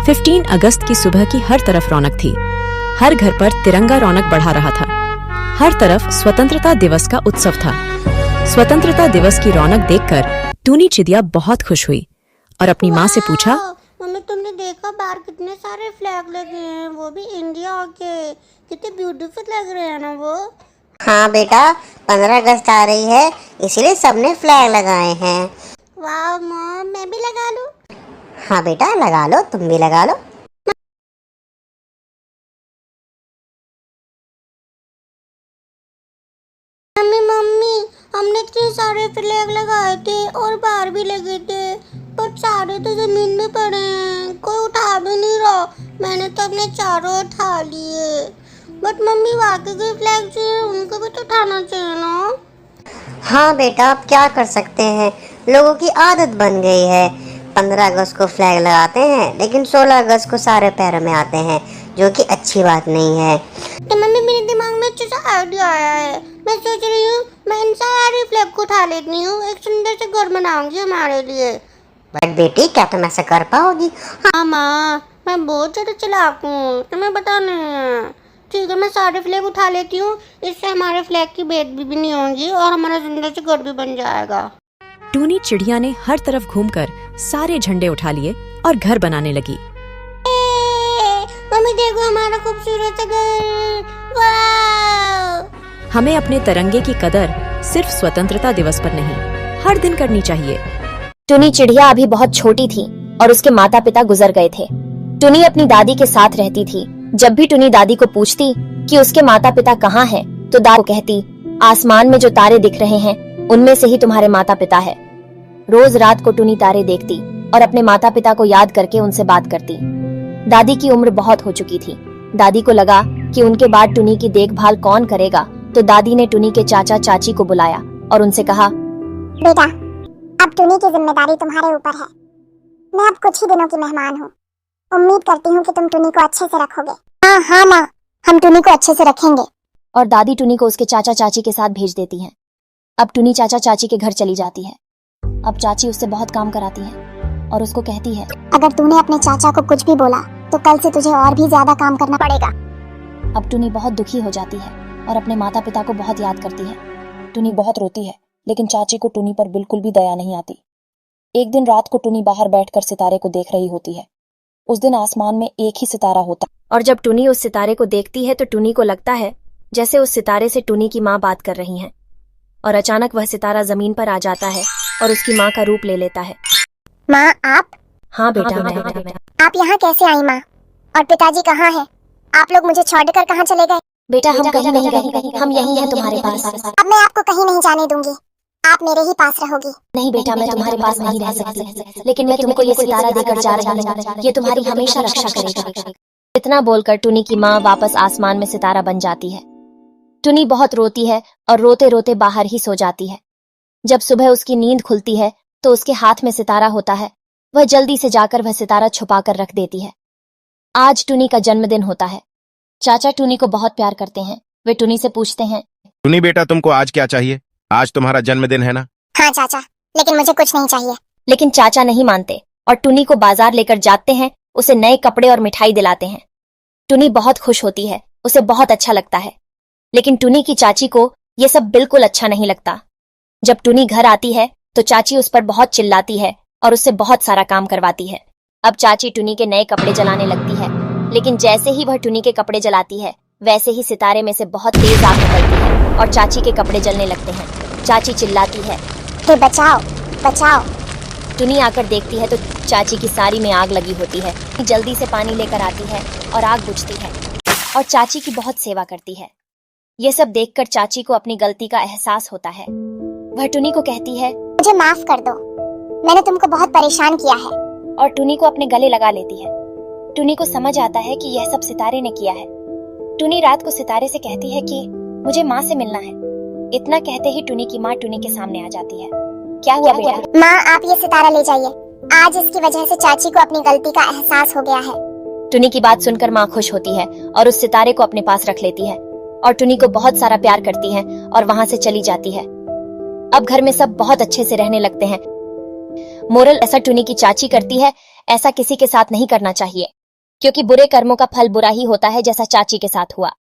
15 अगस्त की सुबह की हर तरफ रौनक थी। हर घर पर तिरंगा रौनक बढ़ा रहा था। हर तरफ स्वतंत्रता दिवस का उत्सव था। स्वतंत्रता दिवस की रौनक देखकर टूनी चिड़िया बहुत खुश हुई और अपनी माँ से पूछा, मम्मी तुमने देखा बाहर कितने सारे फ्लैग लगे हैं, वो भी इंडिया के। कितने ब्यूटीफुल लग रहे हैं ना वो। हाँ बेटा, 15 अगस्त आ रही है, इसीलिए सबने फ्लैग लगाए हैं। वाह मॉम, मैं भी लगा लूं? हाँ बेटा लगा लो, तुम भी लगा लो। मम्मी हमने इतने सारे फ्लैग लगाए थे और बाहर भी लगे थे, पर सारे तो जमीन में पड़े हैं, कोई उठा भी नहीं रहा। मैंने तो अपने चारों उठा लिए, बट मम्मी बाकी के फ्लैग चाहिए, उनको भी तो उठाना चाहिए ना। हाँ बेटा, अब क्या कर सकते हैं, लोगों की आदत बन गई है। 15 अगस्त को फ्लैग लगाते हैं, लेकिन 16 अगस्त को सारे पैरों में आते हैं, जो कि अच्छी बात नहीं है। तो मम्मी मेरे दिमाग में अच्छा सा आइडिया आया है। मैं सोच रही हूँ मैं इन सारे फ्लैग को उठा लेती हूँ, एक सुंदर से घर बनाऊंगी हमारे लिए। बट बेटी, क्या तुम ऐसा कर पाओगी? हाँ माँ, मैं बहुत ज़्यादा चालाक हूँ, तुम्हें पता नहीं है। ठीक है, मैं सारे फ्लैग उठा लेती हूँ, इससे हमारे फ्लैग की बेइज्जती भी नहीं होगी और हमारा सुंदर से घर भी बन जाएगा। टूनी चिड़िया ने हर तरफ घूमकर सारे झंडे उठा लिए और घर बनाने लगी। मम्मी देखो हमारा खूबसूरत सा घर। वाह! हमें अपने तिरंगे की कदर सिर्फ स्वतंत्रता दिवस पर नहीं, हर दिन करनी चाहिए। टूनी चिड़िया अभी बहुत छोटी थी और उसके माता पिता गुजर गए थे। टूनी अपनी दादी के साथ रहती थी। जब भी टूनी दादी को पूछती कि उसके माता पिता कहाँ हैं, तो दादी को कहती, आसमान में जो तारे दिख रहे हैं उनमें से ही तुम्हारे माता पिता है। रोज रात को टूनी तारे देखती और अपने माता पिता को याद करके उनसे बात करती। दादी की उम्र बहुत हो चुकी थी। दादी को लगा कि उनके बाद टूनी की देखभाल कौन करेगा, तो दादी ने टूनी के चाचा चाची को बुलाया और उनसे कहा, बेटा, अब टूनी की जिम्मेदारी तुम्हारे ऊपर है। मैं अब कुछ ही दिनों की मेहमान हूँ। उम्मीद करती हूँ कि तुम टूनी को अच्छे से रखोगे। हाँ हाँ माँ, हम टूनी को अच्छे से रखेंगे। और दादी टूनी को उसके चाचा चाची के साथ भेज देती है। अब टूनी चाचा चाची के घर चली जाती है। अब चाची उससे बहुत काम कराती है और उसको कहती है, अगर तूने अपने चाचा को कुछ भी बोला तो कल से तुझे और भी ज्यादा काम करना पड़ेगा। अब टूनी बहुत दुखी हो जाती है और अपने माता पिता को बहुत याद करती है। टूनी बहुत रोती है, लेकिन चाची को टूनी पर बिल्कुल भी दया नहीं आती। एक दिन रात को टूनी बाहर बैठकर सितारे को देख रही होती है। उस दिन आसमान में एक ही सितारा होता और जब टूनी उस सितारे को देखती है तो टूनी को लगता है जैसे उस सितारे से टूनी की माँ बात कर रही हैं। और अचानक वह सितारा जमीन पर आ जाता है और उसकी माँ का रूप ले लेता है। माँ आप? हाँ बेटा, मैं। आप यहाँ कैसे आई माँ? और पिताजी कहाँ हैं? आप लोग मुझे छोड़कर कहाँ चले गए? बेटा हम कहीं नहीं गए, हम यहीं हैं तुम्हारे पास। अब मैं आपको कहीं नहीं जाने दूंगी, आप मेरे ही पास रहोगी। नहीं बेटा, मैं तुम्हारे पास नहीं रह सकती, लेकिन मैं तुमको ये सितारा देकर जा रही हूँ, ये तुम्हारी हमेशा रक्षा करेगा। इतना बोलकर टूनी की माँ वापस आसमान में सितारा बन जाती है। टूनी बहुत रोती है और रोते रोते बाहर ही सो जाती है। जब सुबह उसकी नींद खुलती है तो उसके हाथ में सितारा होता है। वह जल्दी से जाकर वह सितारा छुपा कर रख देती है। आज टूनी का जन्मदिन होता है। चाचा टूनी को बहुत प्यार करते हैं। वे टूनी से पूछते हैं, टूनी बेटा, तुमको आज क्या चाहिए? आज तुम्हारा जन्मदिन है ना? हाँ चाचा, लेकिन मुझे कुछ नहीं चाहिए। लेकिन चाचा नहीं मानते और टूनी को बाजार लेकर जाते हैं, उसे नए कपड़े और मिठाई दिलाते हैं। टूनी बहुत खुश होती है, उसे बहुत अच्छा लगता है। लेकिन टूनी की चाची को यह सब बिल्कुल अच्छा नहीं लगता। जब टूनी घर आती है तो चाची उस पर बहुत चिल्लाती है और उससे बहुत सारा काम करवाती है। अब चाची टूनी के नए कपड़े जलाने लगती है, लेकिन जैसे ही वह टूनी के कपड़े जलाती है वैसे ही सितारे में से बहुत तेज आग निकलती है और चाची के कपड़े जलने लगते हैं। चाची चिल्लाती है, हे बचाओ बचाओ। टूनी आकर देखती है तो चाची की साड़ी में आग लगी होती है। जल्दी से पानी लेकर आती है और आग बुझती है और चाची की बहुत सेवा करती है। यह सब देखकर चाची को अपनी गलती का एहसास होता है। वह टूनी को कहती है, मुझे माफ कर दो, मैंने तुमको बहुत परेशान किया है। और टूनी को अपने गले लगा लेती है। टूनी को समझ आता है कि यह सब सितारे ने किया है। टूनी रात को सितारे से कहती है कि मुझे माँ से मिलना है। इतना कहते ही टूनी की माँ टूनी के सामने आ जाती है। क्या हुआ बेटा? माँ आप ये सितारा ले जाइए, आज इसकी वजह से चाची को अपनी गलती का एहसास हो गया है। टूनी की बात सुनकर माँ खुश होती है और उस सितारे को अपने पास रख लेती है और टूनी को बहुत सारा प्यार करती है और वहाँ से चली जाती है। अब घर में सब बहुत अच्छे से रहने लगते हैं। मोरल, ऐसा टूनी की चाची करती है ऐसा किसी के साथ नहीं करना चाहिए, क्योंकि बुरे कर्मों का फल बुरा ही होता है, जैसा चाची के साथ हुआ।